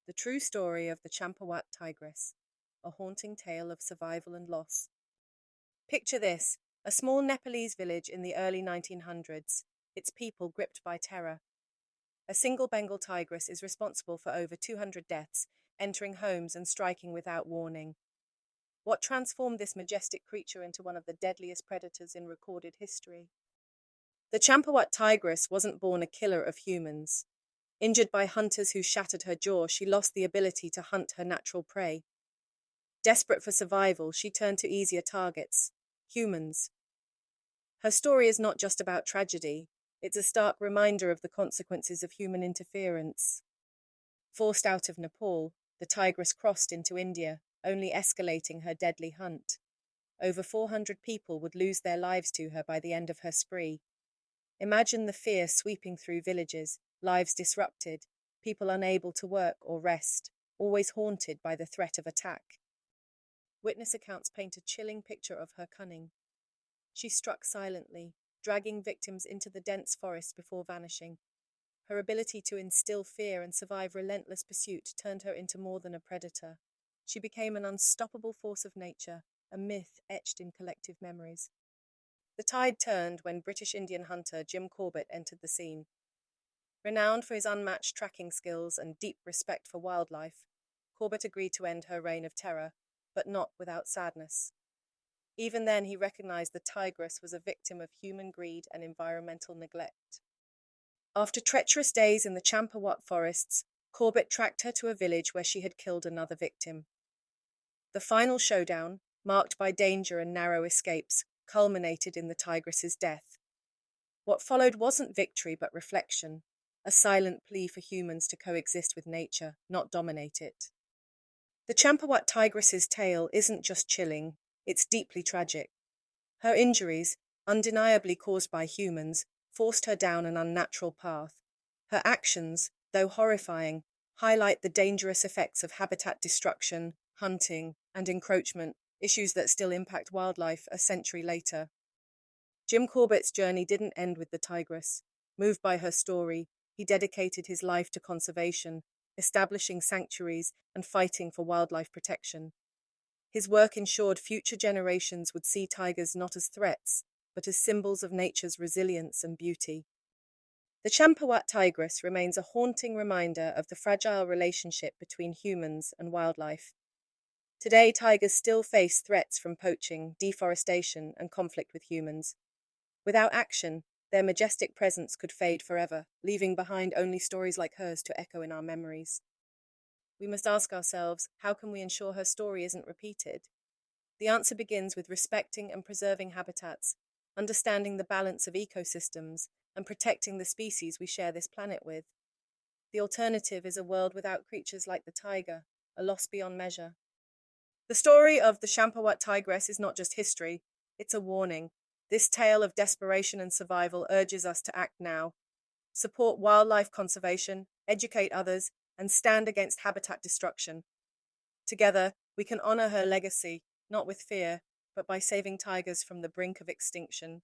the true story of the Champawat tigress, a haunting tale of survival and loss. Picture this, a small Nepalese village in the early 1900s, its people gripped by terror. A single Bengal tigress is responsible for over 200 deaths, entering homes and striking without warning. What transformed this majestic creature into one of the deadliest predators in recorded history? The Champawat tigress wasn't born a killer of humans. Injured by hunters who shattered her jaw, she lost the ability to hunt her natural prey. Desperate for survival, she turned to easier targets, humans. Her story is not just about tragedy, it's a stark reminder of the consequences of human interference. Forced out of Nepal, the tigress crossed into India, only escalating her deadly hunt. Over 400 people would lose their lives to her by the end of her spree. Imagine the fear sweeping through villages, lives disrupted, people unable to work or rest, always haunted by the threat of attack. Witness accounts paint a chilling picture of her cunning. She struck silently, dragging victims into the dense forest before vanishing. Her ability to instill fear and survive relentless pursuit turned her into more than a predator. She became an unstoppable force of nature, a myth etched in collective memories. The tide turned when British Indian hunter Jim Corbett entered the scene. Renowned for his unmatched tracking skills and deep respect for wildlife, Corbett agreed to end her reign of terror, but not without sadness. Even then, he recognized the tigress was a victim of human greed and environmental neglect. After treacherous days in the Champawat forests, Corbett tracked her to a village where she had killed another victim. The final showdown, marked by danger and narrow escapes, culminated in the tigress's death. What followed wasn't victory but reflection, a silent plea for humans to coexist with nature, not dominate it. The Champawat tigress's tale isn't just chilling, it's deeply tragic. Her injuries, undeniably caused by humans, forced her down an unnatural path. Her actions, though horrifying, highlight the dangerous effects of habitat destruction, hunting, and encroachment, issues that still impact wildlife a century later. Jim Corbett's journey didn't end with the tigress. Moved by her story, he dedicated his life to conservation, establishing sanctuaries and fighting for wildlife protection. His work ensured future generations would see tigers not as threats, but as symbols of nature's resilience and beauty. The Champawat tigress remains a haunting reminder of the fragile relationship between humans and wildlife. Today, tigers still face threats from poaching, deforestation, and conflict with humans. Without action, their majestic presence could fade forever, leaving behind only stories like hers to echo in our memories. We must ask ourselves, how can we ensure her story isn't repeated? The answer begins with respecting and preserving habitats, understanding the balance of ecosystems, and protecting the species we share this planet with. The alternative is a world without creatures like the tiger, a loss beyond measure. The story of the Champawat tigress is not just history, it's a warning. This tale of desperation and survival urges us to act now. Support wildlife conservation, educate others, and stand against habitat destruction. Together, we can honor her legacy, not with fear, but by saving tigers from the brink of extinction.